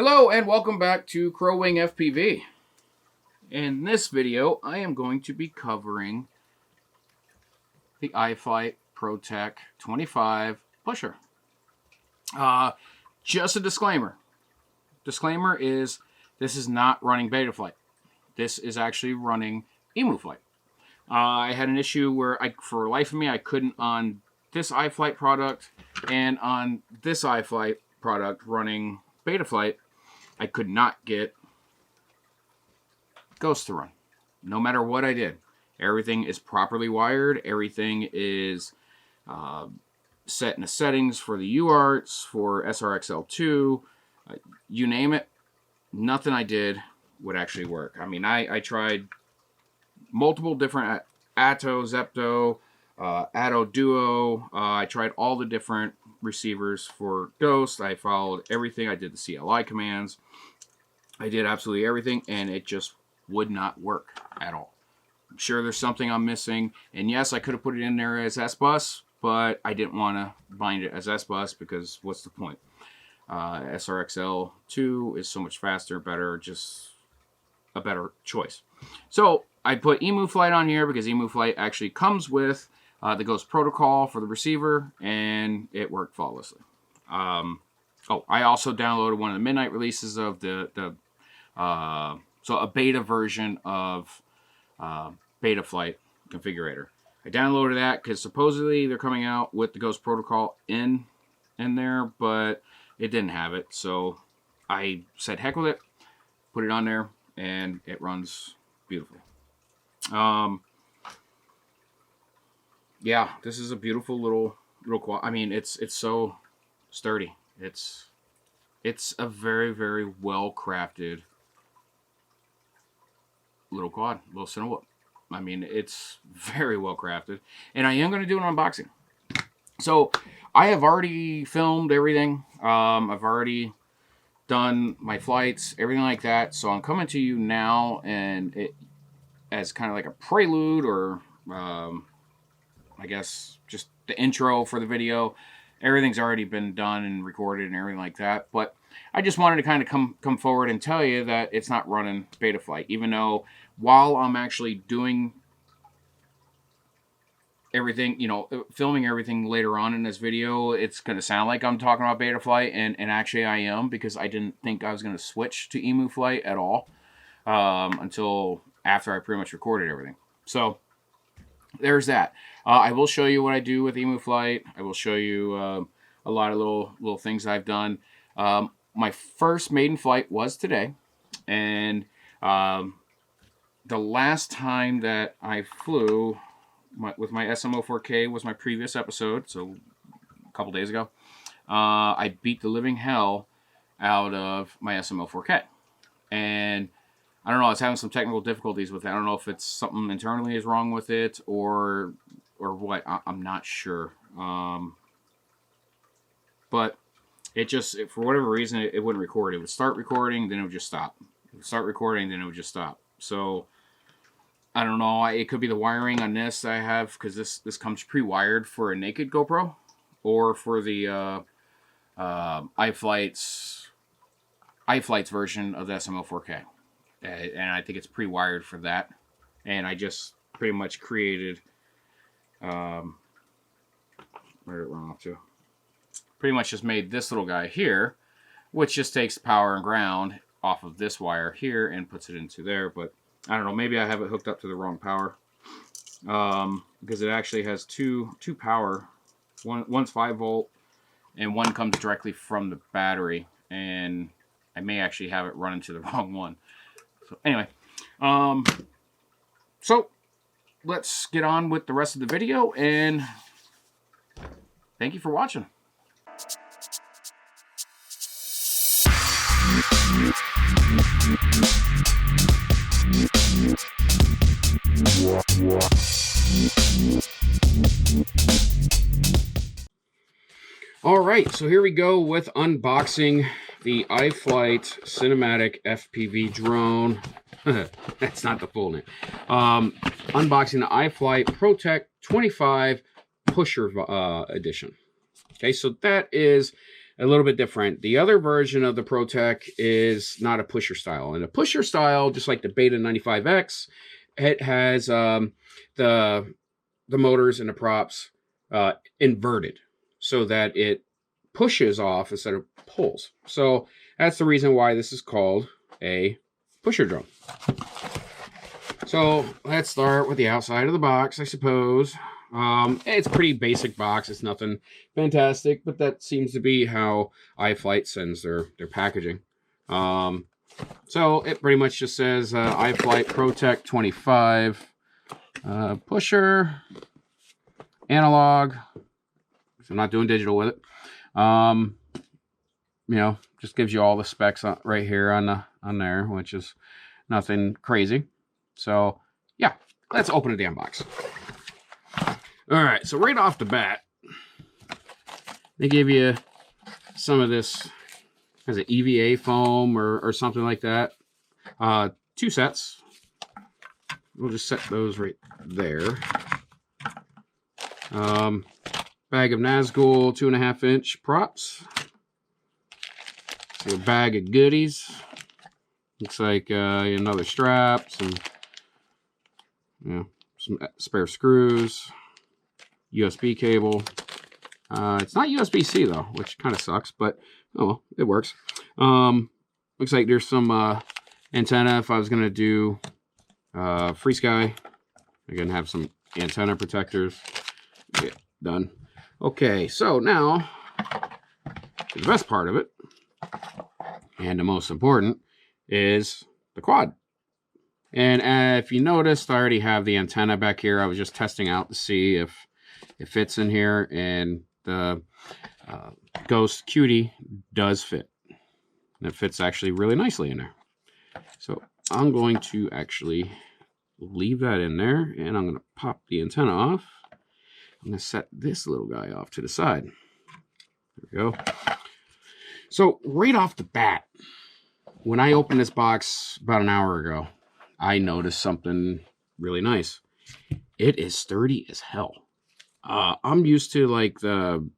Hello and welcome back to Crowwing FPV. In this video, I am going to be covering the iFlight Protek25 Pusher. Just a disclaimer. Disclaimer is this is not running Betaflight. This is actually running Emuflight. I had an issue where for the life of me, I couldn't on this iFlight product and on this iFlight product running Betaflight, I could not get Ghost to run. No matter what I did. Everything is properly wired. Everything is set in the settings for the UARTs, for SRXL2. You name it. Nothing I did would actually work. I mean, I tried multiple different Atto, Zepto, Atto Duo. I tried all the different receivers for Ghost. I followed everything. I did the CLI commands. I did absolutely everything, and it just would not work at all. I'm sure there's something I'm missing, and yes, I could have put it in there as S-Bus, but I didn't want to bind it as S-Bus because what's the point? SRXL2 is so much faster, better, just a better choice. So I put Emuflight on here because Emuflight actually comes with the Ghost protocol for the receiver, and it worked flawlessly. Oh, I also downloaded one of the midnight releases of so a beta version of Betaflight configurator. I downloaded that because supposedly they're coming out with the Ghost protocol in there, but it didn't have it. So I said heck with it, put it on there, and it runs beautifully. Yeah, this is a beautiful little quad. I mean, it's so sturdy. It's a very, very well crafted little quad, little Cinewhoop. I mean, it's very well crafted, and I am going to do an unboxing. So I have already filmed everything. I've already done my flights, everything like that. So I'm coming to you now, and it as kind of like a prelude, or I guess just the intro for the video. Everything's already been done and recorded and everything like that. But I just wanted to kind of come forward and tell you that it's not running Betaflight, even though while I'm actually doing everything, you know, filming everything later on in this video, it's going to sound like I'm talking about Betaflight, and actually I am, because I didn't think I was going to switch to Emuflight at all until after I pretty much recorded everything. So there's that. I will show you what I do with Emuflight. I will show you a lot of little things I've done. My first maiden flight was today, and the last time that I flew with my SMO4K was my previous episode, so a couple days ago. I beat the living hell out of my SMO4K, and I don't know, I was having some technical difficulties with it. I don't know if it's something internally is wrong with it or what. I'm not sure. But it just, for whatever reason, it wouldn't record. It would start recording, then it would just stop. It would start recording, then it would just stop. So I don't know. It could be the wiring on this I have, because this comes pre-wired for a naked GoPro, or for the iFlight's version of the SMO4K. And I think it's pre-wired for that. And I just pretty much created, where did it run off to? Pretty much just made this little guy here, which just takes power and ground off of this wire here and puts it into there. But I don't know, maybe I have it hooked up to the wrong power, because it actually has two power. One's 5 volt, and one comes directly from the battery, and I may actually have it run into the wrong one. So anyway, so let's get on with the rest of the video, and thank you for watching. All right, so here we go with unboxing the iFlight Cinematic FPV drone. That's not the full name. Unboxing the iFlight Protek25 Pusher edition. Okay, so that is a little bit different. The other version of the Protek is not a pusher style. And a pusher style, just like the Beta 95X, it has the motors and the props inverted so that it pushes off instead of pulls. So that's the reason why this is called a pusher drone. So let's start with the outside of the box, I suppose. It's a pretty basic box. It's nothing fantastic, but that seems to be how iFlight sends their packaging. So it pretty much just says iFlight Protek25 Pusher analog. So I'm not doing digital with it. You know, just gives you all the specs right here on there, which is nothing crazy. So yeah, let's open the damn box. All right, so right off the bat, they give you some of this as an EVA foam or something like that. 2 sets. We'll just set those right there. Bag of Nazgul 2.5-inch props. So a bag of goodies. Looks like another strap, some spare screws, USB cable. It's not USB-C though, which kind of sucks, but oh well, it works. Looks like there's some antenna if I was gonna do free sky. I'm gonna have some antenna protectors. Yeah, done. Okay, so now the best part of it, and the most important, is the quad. And if you noticed, I already have the antenna back here. I was just testing out to see if it fits in here, and the Ghost Cutie does fit. And it fits actually really nicely in there. So I'm going to actually leave that in there, and I'm going to pop the antenna off. I'm going to set this little guy off to the side. There we go. So right off the bat, when I opened this box about an hour ago, I noticed something really nice. It is sturdy as hell. I'm used to like the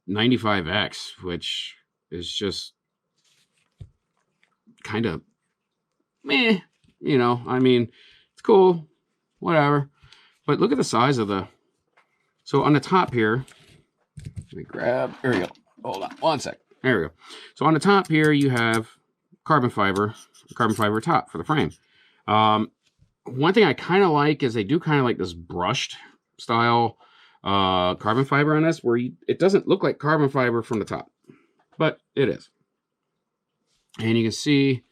95X, which is just kind of meh, you know. I mean, it's cool, whatever. But look at the size of the... So on the top here, let me grab... There we go. Hold on one sec. There we go. So on the top here, you have carbon fiber top for the frame. One thing I kind of like is they do kind of like this brushed style carbon fiber on this, where it doesn't look like carbon fiber from the top, but it is. And you can see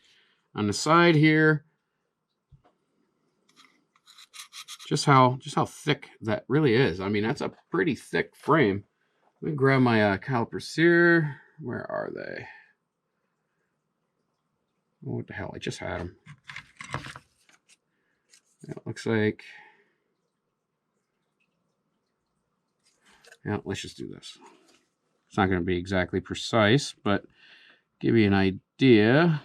on the side here just how thick that really is. I mean, that's a pretty thick frame. Let me grab my calipers here. Where are they? Oh, what the hell? I just had them. It looks like... Yeah, let's just do this. It's not going to be exactly precise, but give you an idea.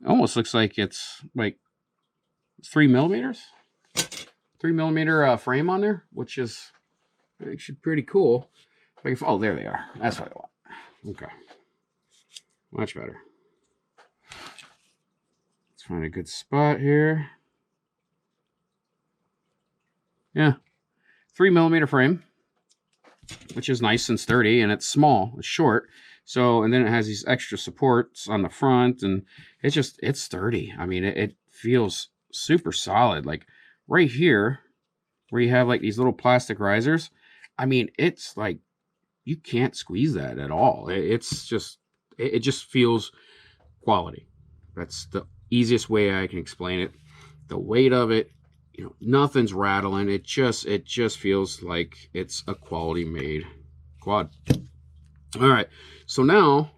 It almost looks like it's like 3 millimeters. 3 millimeter frame on there, which is actually pretty cool. Oh, there they are. That's what I want. Okay. Much better. Let's find a good spot here. Yeah. 3 millimeter frame, which is nice and sturdy, and it's small, it's short. So, and then it has these extra supports on the front, and it's sturdy. I mean, it feels super solid. Like right here, where you have like these little plastic risers, I mean, it's like, you can't squeeze that at all. It just feels quality. That's the easiest way I can explain it. The weight of it, you know, nothing's rattling. It just feels like it's a quality made quad. All right, so now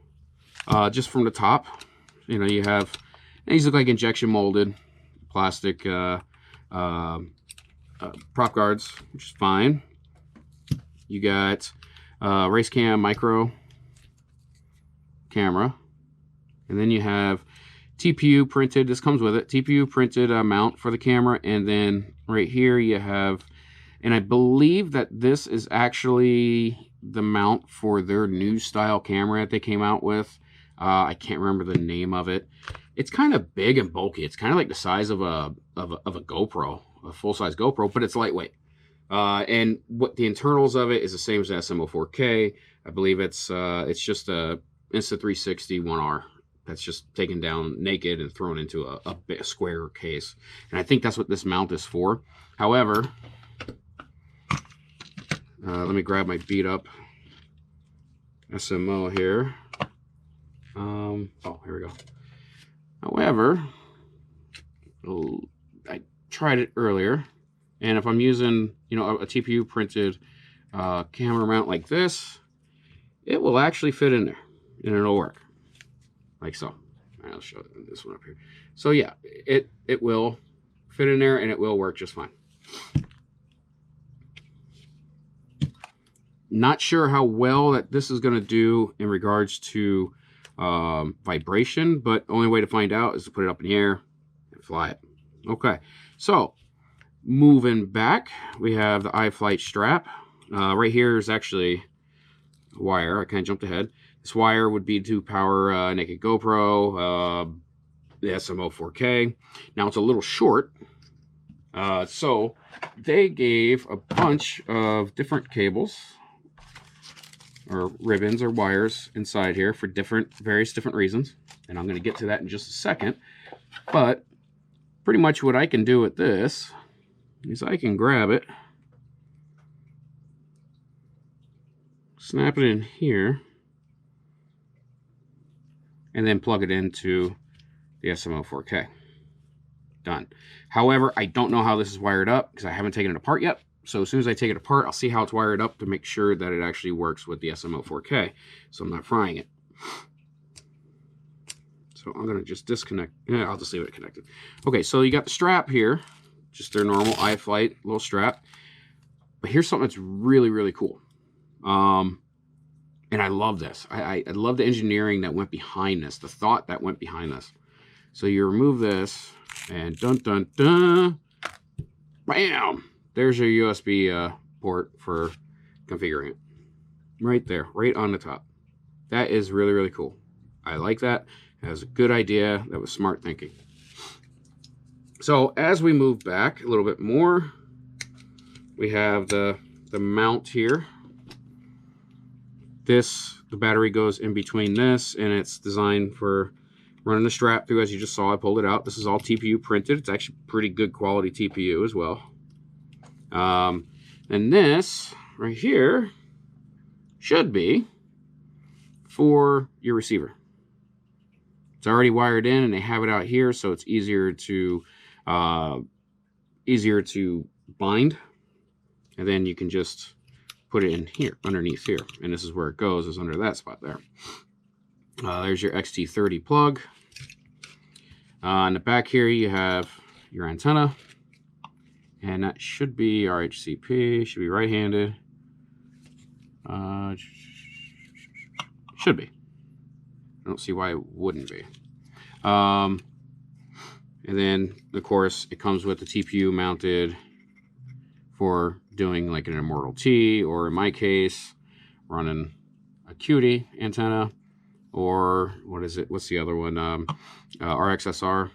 just from the top, you know, you have, these look like injection molded plastic prop guards, which is fine. You got race cam micro camera, and then you have TPU printed. This comes with it. TPU printed mount for the camera, and then right here you have And I believe that this is actually the mount for their new style camera that they came out with. I can't remember the name of it. It's kind of big and bulky. It's kind of like the size of a GoPro, a full-size GoPro, but it's lightweight. And what the internals of it is the same as the SMO4K. I believe it's just a Insta360 One R that's just taken down naked and thrown into a square case. And I think that's what this mount is for. However, let me grab my beat up SMO here. Oh, here we go. However, I tried it earlier, and if I'm using, you know, a TPU printed camera mount like this, it will actually fit in there, and it'll work like so. I'll show this one up here. So yeah, it will fit in there, and it will work just fine. Not sure how well that this is going to do in regards to vibration, but the only way to find out is to put it up in the air and fly it. Okay, so moving back, we have the iFlight strap. Right here is actually a wire. I kind of jumped ahead. This wire would be to power naked GoPro, the SMO 4K. Now it's a little short, so they gave a bunch of different cables or ribbons or wires inside here for various different reasons, and I'm going to get to that in just a second. But pretty much what I can do with this is I can grab it, snap it in here, and then plug it into the SMO 4K. Done. However, I don't know how this is wired up because I haven't taken it apart yet. So as soon as I take it apart, I'll see how it's wired up to make sure that it actually works with the SMO 4K. So I'm not frying it. So I'm going to just disconnect. Yeah, I'll just leave it connected. Okay, so you got the strap here. Just their normal iFlight little strap. But here's something that's really, really cool. And I love this. I love the engineering that went behind this. The thought that went behind this. So you remove this, and dun, dun, dun. Bam! There's your USB port for configuring it. Right there, right on the top. That is really, really cool. I like that. That was a good idea. That was smart thinking. So as we move back a little bit more, we have the mount here. The battery goes in between this, and it's designed for running the strap through. As you just saw, I pulled it out. This is all TPU printed. It's actually pretty good quality TPU as well. And this right here should be for your receiver. It's already wired in, and they have it out here, so it's easier to bind. And then you can just put it in here, underneath here, and this is where it goes, is under that spot there. There's your XT30 plug. On the back here, you have your antenna, and that should be RHCP, should be right-handed. Should be. I don't see why it wouldn't be. And then, of course, it comes with the TPU mounted for doing like an Immortal T, or in my case, running a Cutie antenna, or what is it? What's the other one? RXSR.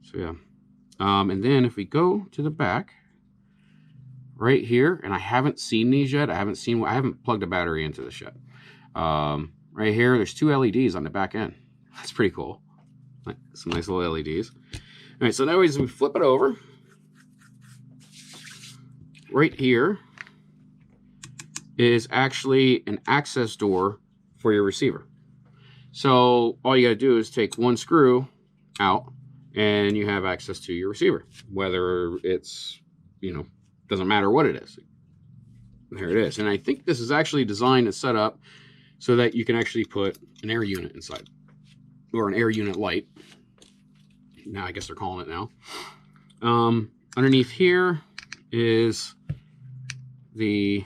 So yeah. And then if we go to the back, right here, and I haven't seen these yet. I haven't plugged a battery into this yet. Right here, there's two LEDs on the back end. That's pretty cool. Some nice little LEDs. All right, so now as we flip it over, right here is actually an access door for your receiver. So all you got to do is take one screw out, and you have access to your receiver. Whether it's, doesn't matter what it is. There it is. And I think this is actually designed and set up so that you can actually put an air unit inside, or an air unit light. Now I guess they're calling it now. Underneath here is the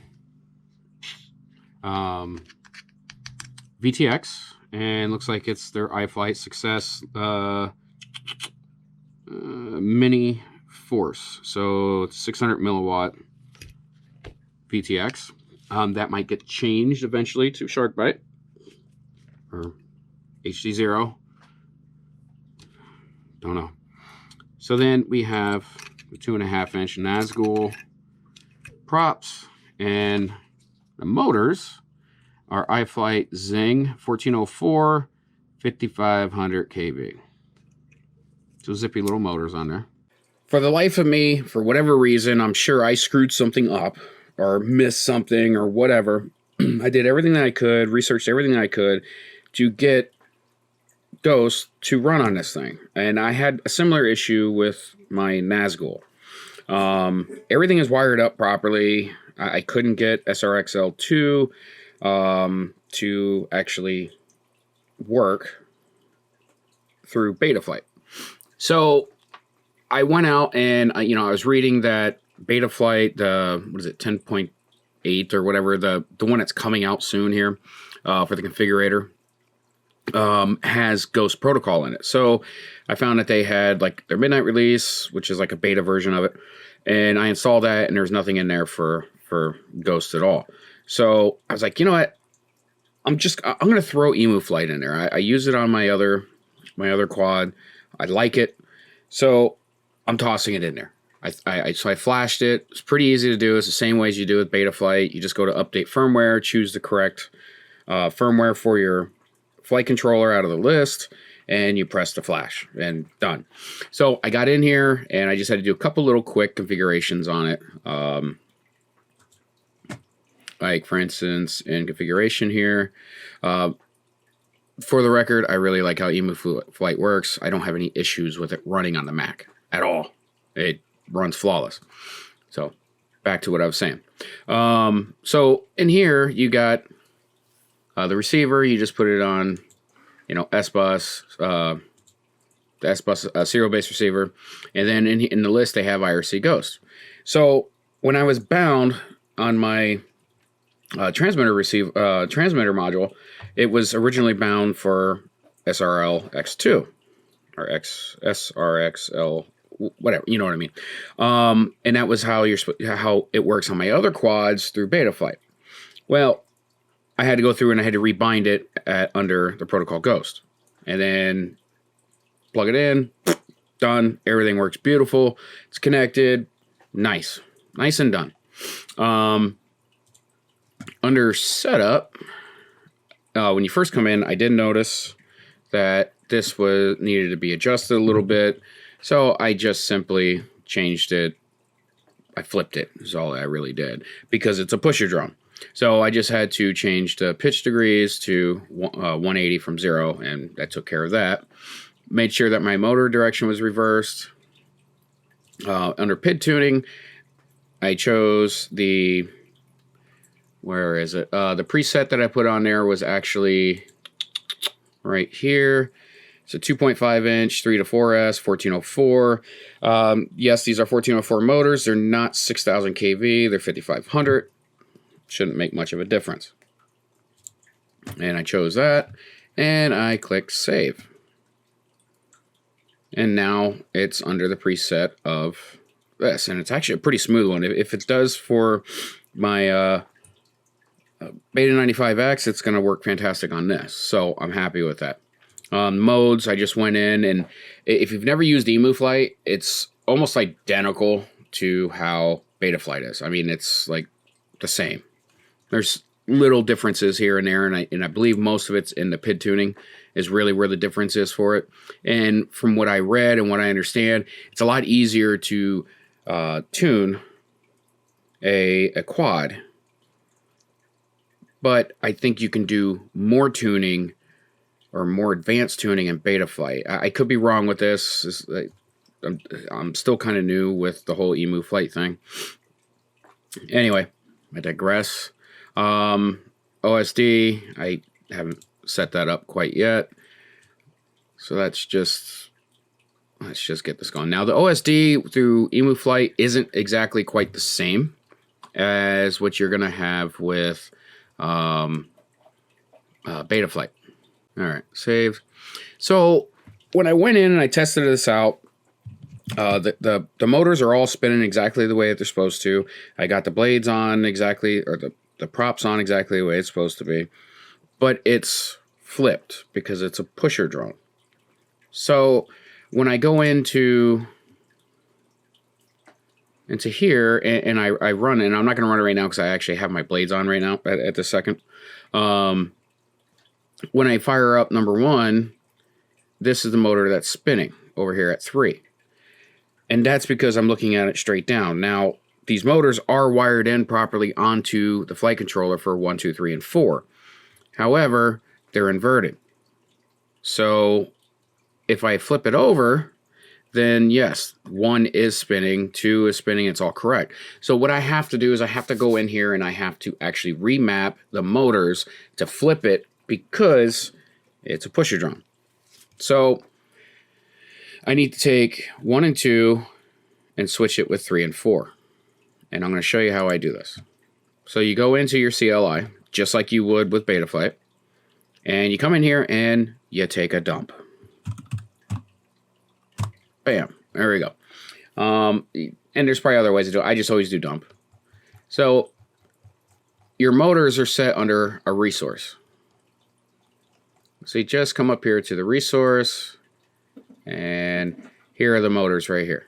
VTX, and looks like it's their iFlight Success Mini force. So it's 600 milliwatt VTX. That might get changed eventually to shark bite or HD0. Don't know. So then we have the 2.5-inch Nazgul props, and the motors are iFlight Zing 1404 5500 kV. So zippy little motors on there. For the life of me, for whatever reason, I'm sure I screwed something up or missed something or whatever. I did everything that I could, researched everything that I could to get Ghost to run on this thing. And I had a similar issue with my Nazgul. Everything is wired up properly. I couldn't get SRXL2 to actually work through Betaflight. So I went out and I was reading that Betaflight, what is it, 10.8 or whatever, the one that's coming out soon here for the configurator, has Ghost protocol in it. So I found that they had like their midnight release, which is like a beta version of it, and I installed that, and there's nothing in there for Ghost at all. So I was like, you know what, I'm going to throw Emuflight in there. I use it on my other quad. I like it, so I'm tossing it in there. So I flashed it. It's pretty easy to do. It's the same way as you do with Betaflight. You just go to update firmware, choose the correct firmware for your flight controller out of the list, and you press the flash, and done. So I got in here, and I just had to do a couple little quick configurations on it. Like, for instance, in configuration here, for the record, I really like how Emuflight works. I don't have any issues with it running on the Mac at all. It runs flawless. So back to what I was saying. So in here, you got the receiver. You just put it on, S-Bus, the S-Bus serial-based receiver. And then in the list, they have IRC Ghost. So when I was bound on my transmitter module, it was originally bound for SRL X2 or SRXL, whatever, you know what I mean. And that was how it works on my other quads through Betaflight. Well, I had to go through and I had to rebind it under the protocol Ghost, and then plug it in. Done. Everything works beautiful. It's connected. Nice and done. Under setup, when you first come in, I did notice that this needed to be adjusted a little bit. So I just simply changed it. I flipped it is all I really did, because it's a pusher drone. So I just had to change the pitch degrees to 180 from 0, and that took care of that. Made sure that my motor direction was reversed. Under PID tuning, I chose the, where is it? The preset that I put on there was actually right here. It's a 2.5-inch 3 to 4S 1404. Yes, these are 1404 motors. They're not 6,000 kV. They're 5,500. Shouldn't make much of a difference. And I chose that, and I clicked save. And now it's under the preset of this, and it's actually a pretty smooth one. If it does for my Beta 95X, it's going to work fantastic on this. So I'm happy with that. Modes, I just went in, and if you've never used Emuflight, it's almost identical to how Betaflight is. I mean, it's like the same. There's little differences here and there, and I believe most of it's in the PID tuning is really where the difference is for it. And from what I read and what I understand, it's a lot easier to tune a quad, but I think you can do more tuning or more advanced tuning in Betaflight. I could be wrong with this. I'm still kind of new with the whole Emuflight thing. Anyway, I digress. OSD, I haven't set that up quite yet. So let's just get this going. Now, the OSD through Emuflight isn't exactly quite the same as what you're going to have with Betaflight. All right, saved. So when I went in and I tested this out, The motors are all spinning exactly the way that they're supposed to. I got the blades on exactly, or the props on exactly the way it's supposed to be. But it's flipped because it's a pusher drone. So when I go into here and I run, and I'm not going to run it right now because I actually have my blades on right now at this second. When I fire up number 1, this is the motor that's spinning over here at 3. And that's because I'm looking at it straight down. Now, these motors are wired in properly onto the flight controller for 1, 2, 3, and 4. However, they're inverted. So if I flip it over, then yes, 1 is spinning, 2 is spinning, it's all correct. So what I have to do is I have to go in here and I have to actually remap the motors to flip it because it's a pusher drone. So I need to take 1 and 2 and switch it with 3 and 4. And I'm going to show you how I do this. So you go into your CLI, just like you would with Betaflight, and you come in here and you take a dump. Bam, there we go. And there's probably other ways to do it. I just always do dump. So your motors are set under a resource. So you just come up here to the resource, and here are the motors right here.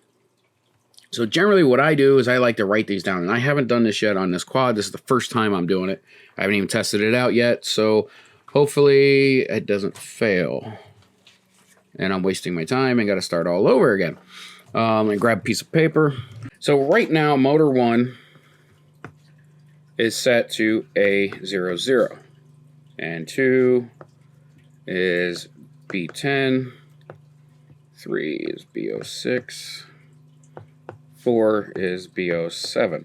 So generally what I do is I like to write these down, and I haven't done this yet on this quad. This is the first time I'm doing it. I haven't even tested it out yet, so hopefully it doesn't fail. And I'm wasting my time and got to start all over again. And grab a piece of paper. So right now, motor 1 is set to A00, and 2 is B10, 3 is B06, 4 is B07.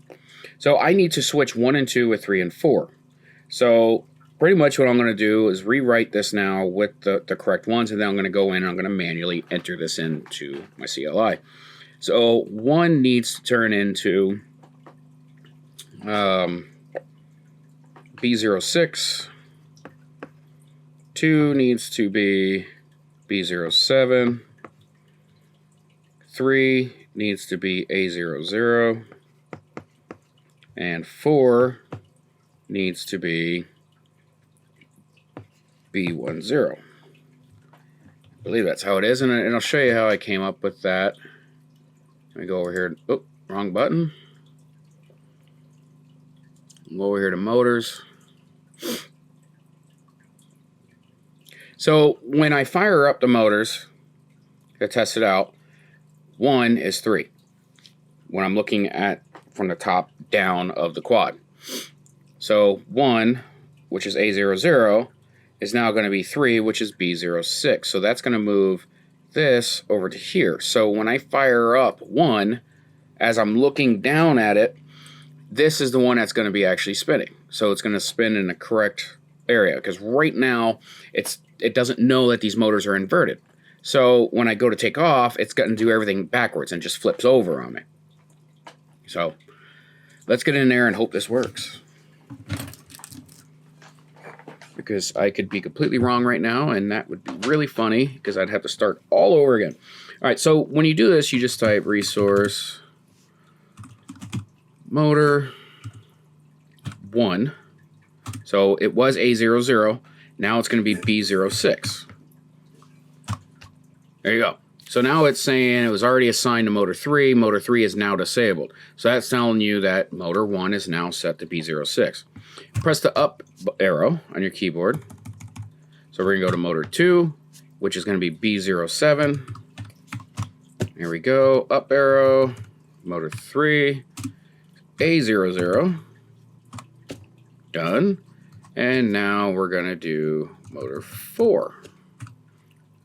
So I need to switch 1 and 2 with 3 and 4. So pretty much what I'm going to do is rewrite this now with the correct ones, and then I'm going to go in and I'm going to manually enter this into my CLI. So 1 needs to turn into B06, 2 needs to be B07, 3 needs to be A00, and 4 needs to be B10. I believe that's how it is, and I'll show you how I came up with that. Let me go over here. Oh, wrong button. Go over here to motors. So when I fire up the motors to test it out, 1 is 3. When I'm looking at from the top down of the quad. So 1, which is A00, is now going to be 3, which is B06. So that's going to move this over to here. So when I fire up 1, as I'm looking down at it, this is the one that's going to be actually spinning. So it's going to spin in the correct area, because right now it doesn't know that these motors are inverted. So when I go to take off, it's going to do everything backwards and just flips over on me. So let's get in there and hope this works, because I could be completely wrong right now, and that would be really funny because I'd have to start all over again. All right, so when you do this, you just type resource motor 1. So it was A00. Now it's going to be B06. There you go. So now it's saying it was already assigned to motor 3. Motor 3 is now disabled. So that's telling you that motor 1 is now set to B06. Press the up arrow on your keyboard. So we're going to go to motor 2, which is going to be B07. There we go. Up arrow. Motor 3. A00. Done. And now we're going to do motor 4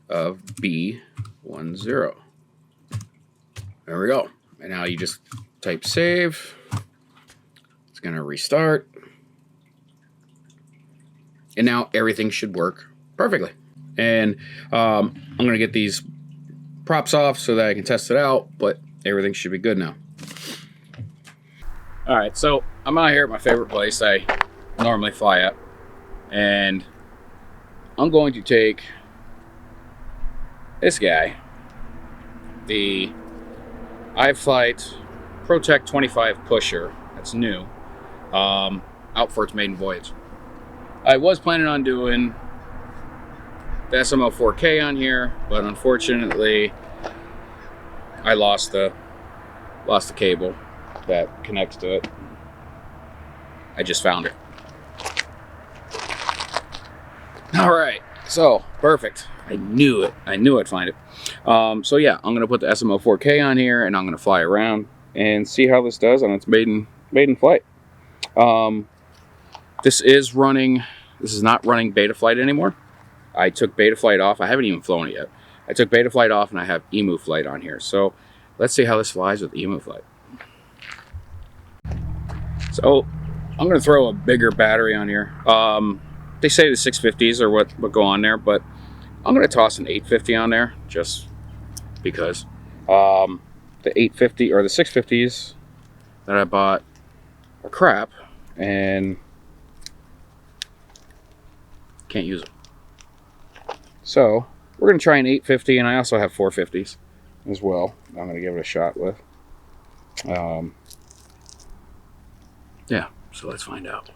of B10. There we go. And now you just type save. It's going to restart. And now everything should work perfectly. And I'm going to get these props off so that I can test it out, but everything should be good now. All right, so I'm out here at my favorite place I normally fly at, and I'm going to take this guy, the iFlight Protek25 Pusher. That's new. Out for its maiden voyage. I was planning on doing the SMO 4K on here, but unfortunately I lost the cable that connects to it. I just found it. All right, so perfect. I knew it. I knew I'd find it. So yeah, I'm gonna put the SMO 4K on here, and I'm gonna fly around and see how this does on its maiden flight. This is not running Betaflight anymore. I took Betaflight off. I haven't even flown it yet. I took Betaflight off, and I have Emuflight on here. So let's see how this flies with Emuflight. So I'm gonna throw a bigger battery on here. They say the 650s are what go on there, but I'm gonna toss an 850 on there just because. The 850 or the 650s that I bought are crap and can't use them. So we're gonna try an 850, and I also have 450s as well. I'm gonna give it a shot with. Yeah, so let's find out.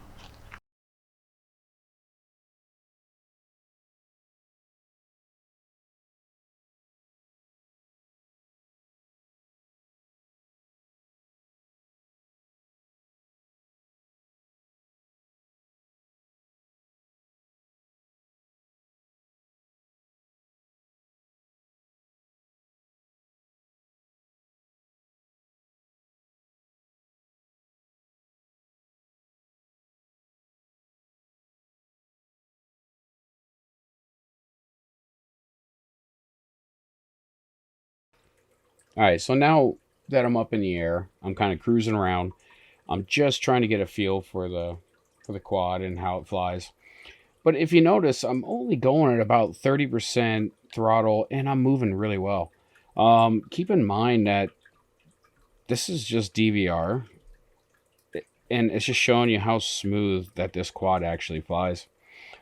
All right, so now that I'm up in the air, I'm kind of cruising around. I'm just trying to get a feel for the quad and how it flies. But if you notice, I'm only going at about 30% throttle, and I'm moving really well. Keep in mind that this is just DVR, and it's just showing you how smooth that this quad actually flies.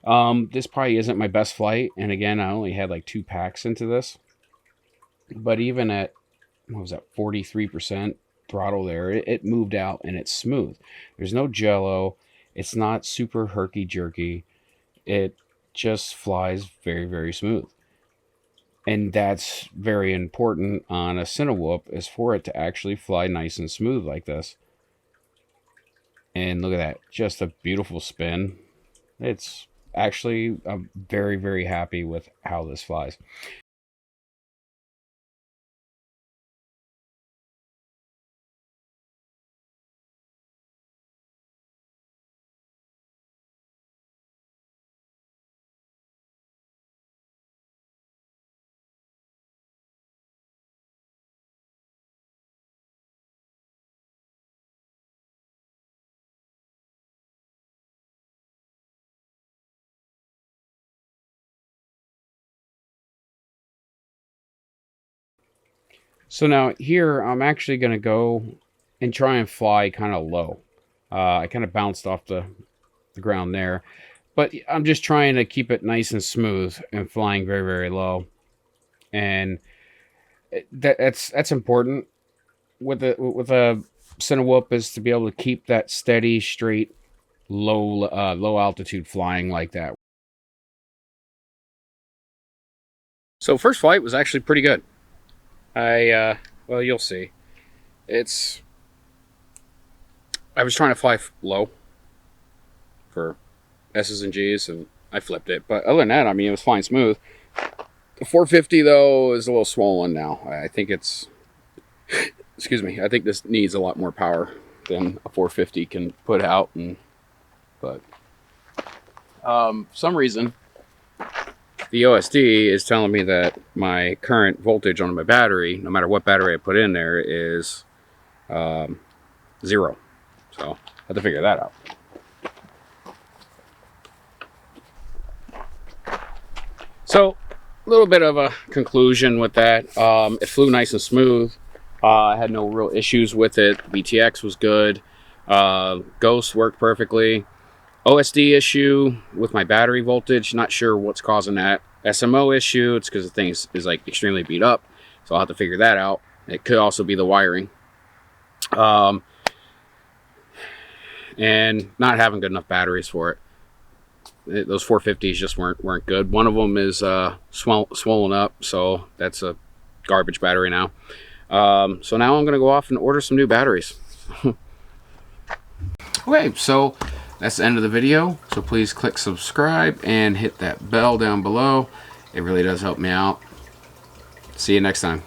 This probably isn't my best flight, and again, I only had like 2 packs into this. But even at, what was that, 43% throttle there, it moved out and it's smooth. There's no jello. It's not super herky-jerky. It just flies very, very smooth. And that's very important on a Cinewhoop, is for it to actually fly nice and smooth like this. And look at that, just a beautiful spin. It's actually, I'm very, very happy with how this flies. So now here, I'm actually going to go and try and fly kind of low. I kind of bounced off the ground there, but I'm just trying to keep it nice and smooth and flying very, very low. And that's important with a Cinewhoop, is to be able to keep that steady, straight, low altitude flying like that. So first flight was actually pretty good. Well, you'll see. I was trying to fly low for S's and G's, and I flipped it. But other than that, I mean, it was flying smooth. The 450, though, is a little swollen now. I think it's... Excuse me. I think this needs a lot more power than a 450 can put out. But some reason, the OSD is telling me that my current voltage on my battery, no matter what battery I put in there, is 0. So I have to figure that out. So a little bit of a conclusion with that. It flew nice and smooth. I had no real issues with it. VTX was good. Ghost worked perfectly. OSD issue with my battery voltage. Not sure what's causing that. SMO issue. It's because the thing is like extremely beat up. So I'll have to figure that out. It could also be the wiring. And not having good enough batteries for it. Those 450s just weren't good. One of them is swollen up, so that's a garbage battery now. So now I'm gonna go off and order some new batteries. Okay, so that's the end of the video. So please click subscribe and hit that bell down below. It really does help me out. See you next time.